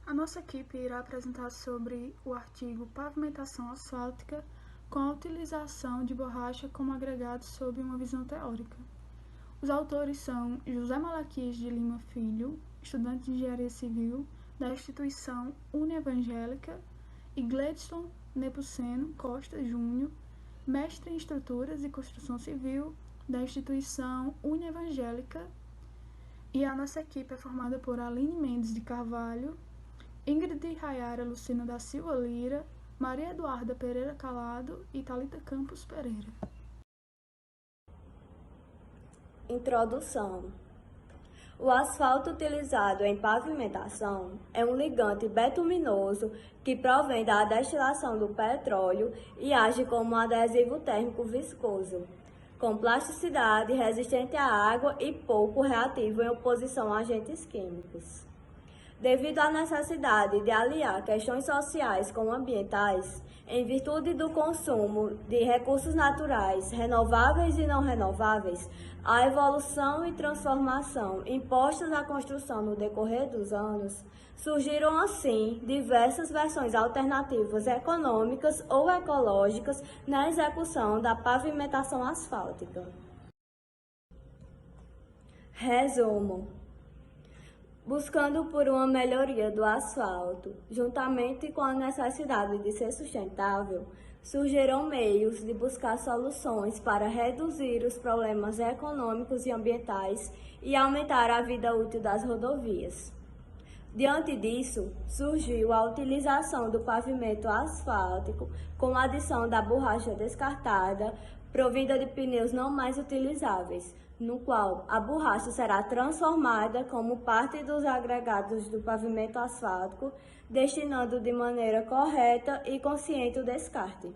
A nossa equipe irá apresentar sobre o artigo Pavimentação Asfáltica com a utilização de borracha como agregado sob uma visão teórica. Os autores são José Malaquias de Lima Filho, estudante de Engenharia Civil da instituição Unievangélica, e Gleidson Nepomuceno Costa Júnior, mestre em Estruturas e Construção Civil da instituição Unievangélica. E a nossa equipe é formada por Aline Mendes de Carvalho, Ingrid Rayara Lucina da Silva Lira, Maria Eduarda Pereira Calado e Thalita Campos Pereira. Introdução. O asfalto utilizado em pavimentação é um ligante betuminoso que provém da destilação do petróleo e age como um adesivo térmico viscoso, com plasticidade, resistente à água e pouco reativo em oposição a agentes químicos. Devido à necessidade de aliar questões sociais com ambientais, em virtude do consumo de recursos naturais, renováveis e não renováveis, a evolução e transformação impostas à construção no decorrer dos anos, surgiram assim diversas versões alternativas econômicas ou ecológicas na execução da pavimentação asfáltica. Resumo. Buscando por uma melhoria do asfalto, juntamente com a necessidade de ser sustentável, surgiram meios de buscar soluções para reduzir os problemas econômicos e ambientais e aumentar a vida útil das rodovias. Diante disso, surgiu a utilização do pavimento asfáltico com a adição da borracha descartada, provida de pneus não mais utilizáveis, no qual a borracha será transformada como parte dos agregados do pavimento asfáltico, destinando de maneira correta e consciente o descarte.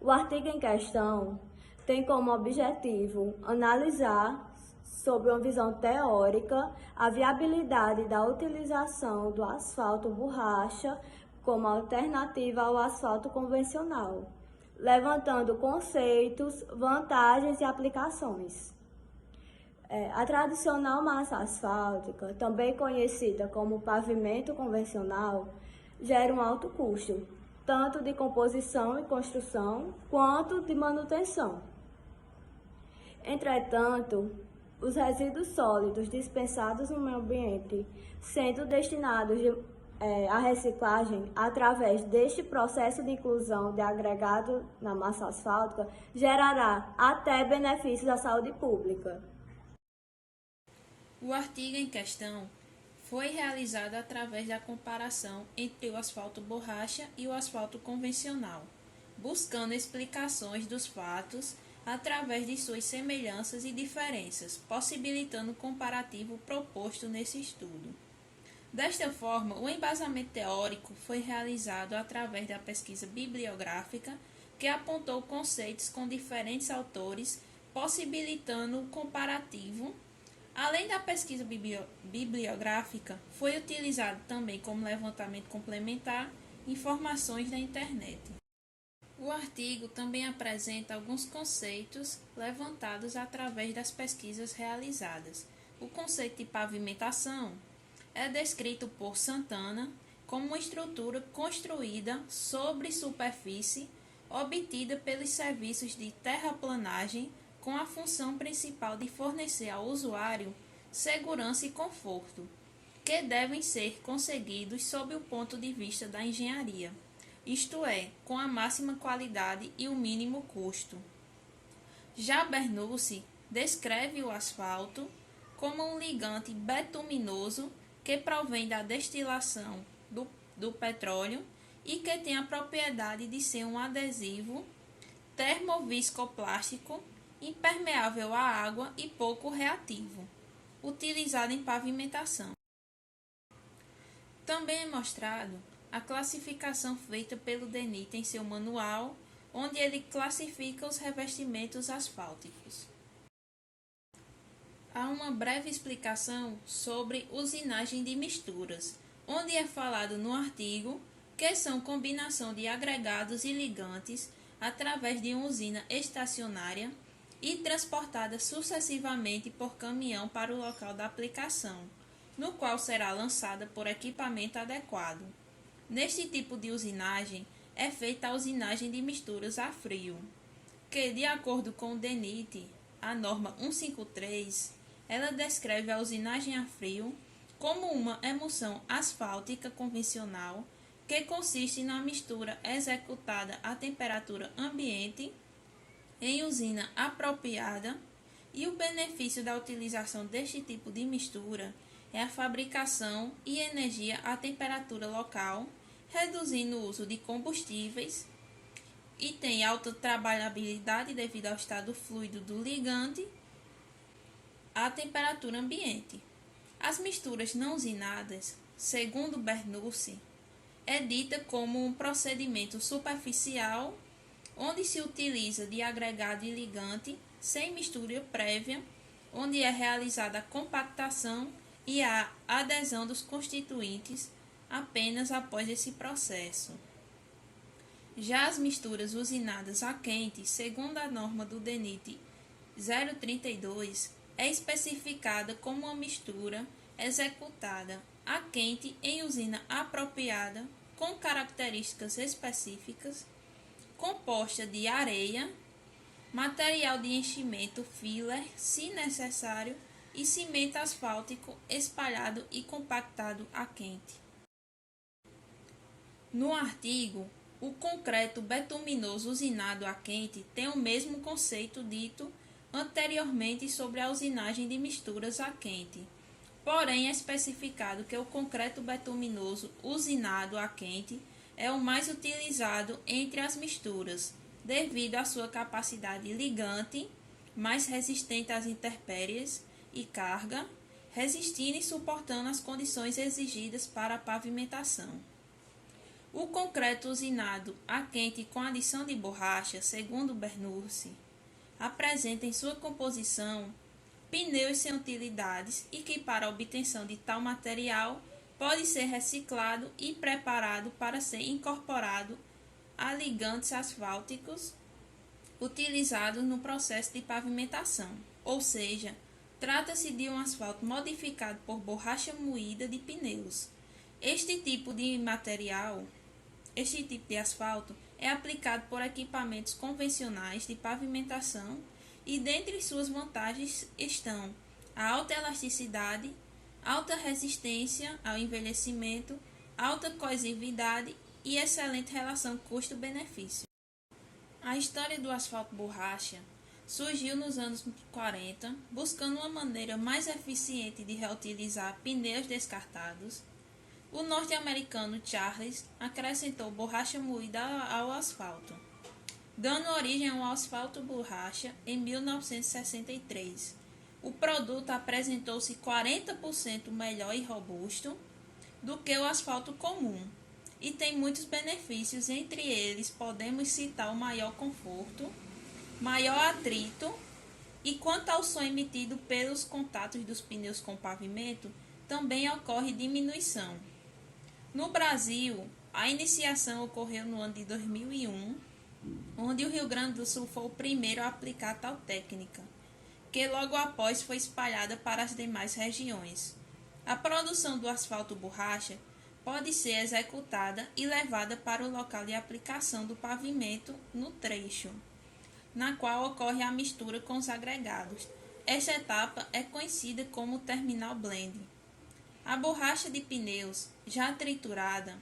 O artigo em questão tem como objetivo analisar, sob uma visão teórica, a viabilidade da utilização do asfalto borracha como alternativa ao asfalto convencional, levantando conceitos, vantagens e aplicações. A tradicional massa asfáltica, também conhecida como pavimento convencional, gera um alto custo, tanto de composição e construção, quanto de manutenção. Entretanto, os resíduos sólidos dispensados no meio ambiente, sendo destinados à reciclagem através deste processo de inclusão de agregado na massa asfáltica, gerará até benefícios à saúde pública. O artigo em questão foi realizado através da comparação entre o asfalto borracha e o asfalto convencional, buscando explicações dos fatos através de suas semelhanças e diferenças, possibilitando o comparativo proposto nesse estudo. Desta forma, o embasamento teórico foi realizado através da pesquisa bibliográfica, que apontou conceitos com diferentes autores, possibilitando o comparativo. Além da pesquisa bibliográfica, foi utilizado também como levantamento complementar informações da internet. O artigo também apresenta alguns conceitos levantados através das pesquisas realizadas. O conceito de pavimentação é descrito por Santana como uma estrutura construída sobre superfície obtida pelos serviços de terraplanagem com a função principal de fornecer ao usuário segurança e conforto, que devem ser conseguidos sob o ponto de vista da engenharia, isto é, com a máxima qualidade e o mínimo custo. Já Bernoussi descreve o asfalto como um ligante betuminoso que provém da destilação do petróleo e que tem a propriedade de ser um adesivo termoviscoplástico impermeável à água e pouco reativo, utilizado em pavimentação. Também é mostrado a classificação feita pelo DENIT em seu manual, onde ele classifica os revestimentos asfálticos. Há uma breve explicação sobre usinagem de misturas, onde é falado no artigo que são combinação de agregados e ligantes através de uma usina estacionária e transportada sucessivamente por caminhão para o local da aplicação, no qual será lançada por equipamento adequado. Neste tipo de usinagem, é feita a usinagem de misturas a frio, que, de acordo com o DENIT, a norma 153, ela descreve a usinagem a frio como uma emulsão asfáltica convencional que consiste na mistura executada a temperatura ambiente em usina apropriada, e o benefício da utilização deste tipo de mistura é a fabricação e energia à temperatura local, reduzindo o uso de combustíveis, e tem alta trabalhabilidade devido ao estado fluido do ligante à temperatura ambiente. As misturas não usinadas, segundo Bernoussi, é dita como um procedimento superficial onde se utiliza de agregado e ligante sem mistura prévia, onde é realizada a compactação e a adesão dos constituintes apenas após esse processo. Já as misturas usinadas a quente, segundo a norma do DENIT 032, é especificada como uma mistura executada a quente em usina apropriada com características específicas, composta de areia, material de enchimento filler, se necessário, e cimento asfáltico espalhado e compactado a quente. No artigo, o concreto betuminoso usinado a quente tem o mesmo conceito dito anteriormente sobre a usinagem de misturas a quente. Porém, é especificado que o concreto betuminoso usinado a quente é o mais utilizado entre as misturas, devido à sua capacidade ligante, mais resistente às intempéries e carga, resistindo e suportando as condições exigidas para a pavimentação. O concreto usinado a quente com adição de borracha, segundo Bernoussi, apresenta em sua composição pneus sem utilidades e que, para a obtenção de tal material, pode ser reciclado e preparado para ser incorporado a ligantes asfálticos utilizados no processo de pavimentação, ou seja, trata-se de um asfalto modificado por borracha moída de pneus. Este tipo de asfalto é aplicado por equipamentos convencionais de pavimentação e dentre suas vantagens estão a alta elasticidade, alta resistência ao envelhecimento, alta coesividade e excelente relação custo-benefício. A história do asfalto borracha surgiu nos anos 40, buscando uma maneira mais eficiente de reutilizar pneus descartados. O norte-americano Charles acrescentou borracha moída ao asfalto, dando origem ao asfalto borracha em 1963. O produto apresentou-se 40% melhor e robusto do que o asfalto comum e tem muitos benefícios, entre eles podemos citar o maior conforto, maior atrito e quanto ao som emitido pelos contatos dos pneus com o pavimento, também ocorre diminuição. No Brasil, a iniciação ocorreu no ano de 2001, onde o Rio Grande do Sul foi o primeiro a aplicar tal técnica, que logo após foi espalhada para as demais regiões. A produção do asfalto borracha pode ser executada e levada para o local de aplicação do pavimento no trecho, na qual ocorre a mistura com os agregados. Esta etapa é conhecida como terminal blend. A borracha de pneus, já triturada,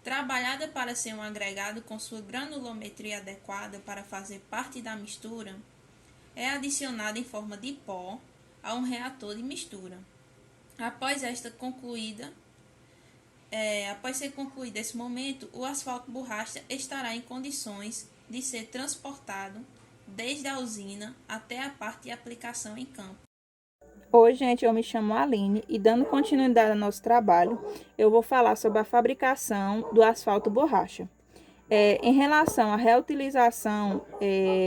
trabalhada para ser um agregado com sua granulometria adequada para fazer parte da mistura, é adicionada em forma de pó a um reator de mistura. Após ser concluído esse momento, o asfalto borracha estará em condições de ser transportado desde a usina até a parte de aplicação em campo. Oi, gente, eu me chamo Aline e, dando continuidade ao nosso trabalho, eu vou falar sobre a fabricação do asfalto borracha. Em relação à reutilização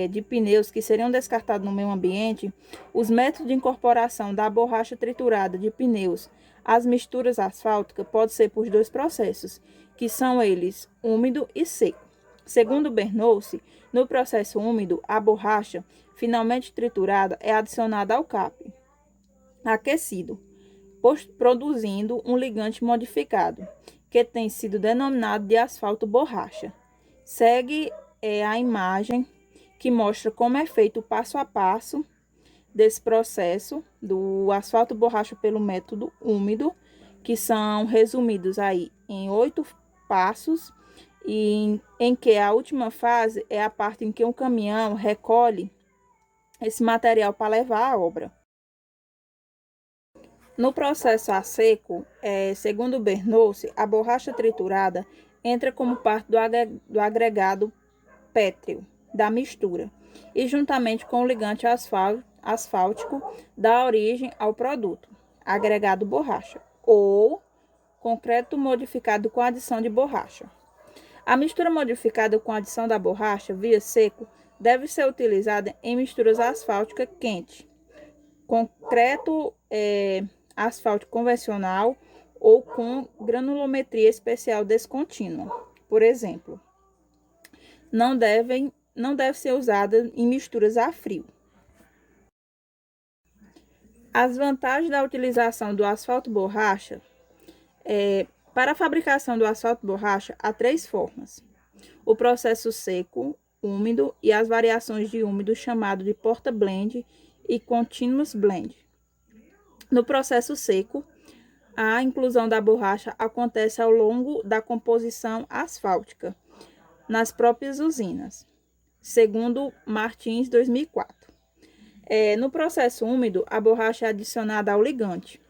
de pneus que seriam descartados no meio ambiente, os métodos de incorporação da borracha triturada de pneus às misturas asfálticas pode ser por dois processos, que são eles úmido e seco. Segundo Bernoussi, no processo úmido, a borracha, finalmente triturada, é adicionada ao CAP aquecido, produzindo um ligante modificado, que tem sido denominado de asfalto borracha. Segue a imagem que mostra como é feito o passo a passo desse processo do asfalto borracha pelo método úmido, que são resumidos aí em 8 passos, e em que a última fase é a parte em que um caminhão recolhe esse material para levar à obra. No processo a seco, segundo Bernoulli, a borracha triturada entra como parte do agregado pétreo da mistura e, juntamente com o ligante asfáltico, dá origem ao produto, agregado borracha, ou concreto modificado com adição de borracha. A mistura modificada com adição da borracha via seco deve ser utilizada em misturas asfáltica quente, concreto asfáltico convencional ou com granulometria especial descontínua. Por exemplo, não deve ser usada em misturas a frio. As vantagens da utilização do asfalto borracha. Para a fabricação do asfalto borracha, há 3 formas: o processo seco, úmido e as variações de úmido chamado de porta blend e continuous blend. No processo seco, a inclusão da borracha acontece ao longo da composição asfáltica, nas próprias usinas, segundo Martins, 2004. No processo úmido, a borracha é adicionada ao ligante.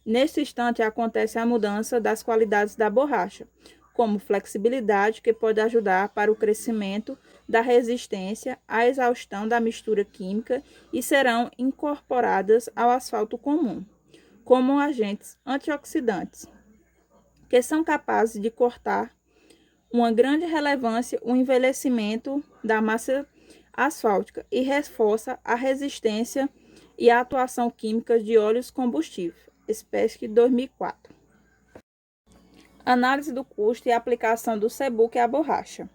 Neste instante, acontece a mudança das qualidades da borracha, como flexibilidade, que pode ajudar para o crescimento da resistência à exaustão da mistura química, e serão incorporadas ao asfalto comum, como agentes antioxidantes, que são capazes de cortar uma grande relevância o envelhecimento da massa asfáltica e reforça a resistência e a atuação química de óleos combustíveis. Speck, 2004. Análise do custo e aplicação do CBUQ à borracha.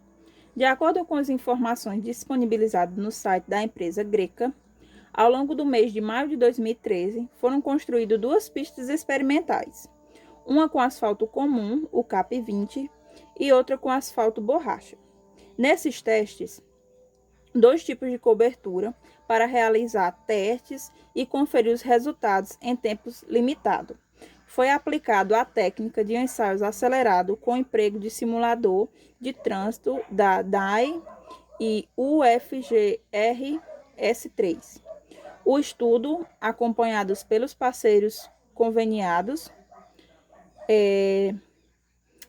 De acordo com as informações disponibilizadas no site da empresa Greca, ao longo do mês de maio de 2013, foram construídas 2 pistas experimentais, uma com asfalto comum, o CAP 20, e outra com asfalto borracha. Nesses testes, 2 tipos de cobertura para realizar testes e conferir os resultados em tempos limitados. Foi aplicado a técnica de ensaios acelerado com emprego de simulador de trânsito da DAE e UFGR-S3. O estudo, acompanhados pelos parceiros conveniados,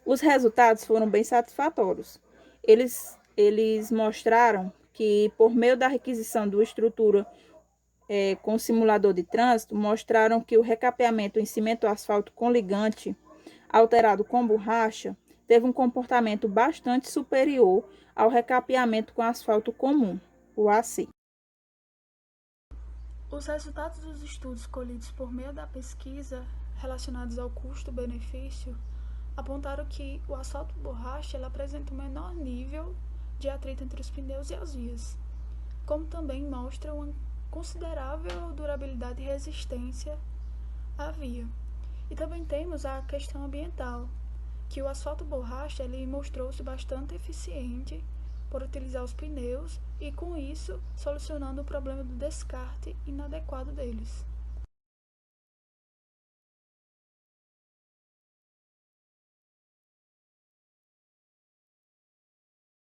os resultados foram bem satisfatórios. Eles mostraram que, por meio da requisição de uma estrutura com simulador de trânsito, mostraram que o recapeamento em cimento asfalto com ligante alterado com borracha teve um comportamento bastante superior ao recapeamento com asfalto comum, o AC. Os resultados dos estudos colhidos por meio da pesquisa relacionados ao custo-benefício apontaram que o asfalto borracha apresenta um menor nível de atrito entre os pneus e as vias, como também mostra uma considerável durabilidade e resistência à via. E também temos a questão ambiental, que o asfalto borracha mostrou-se bastante eficiente por utilizar os pneus e, com isso, solucionando o problema do descarte inadequado deles.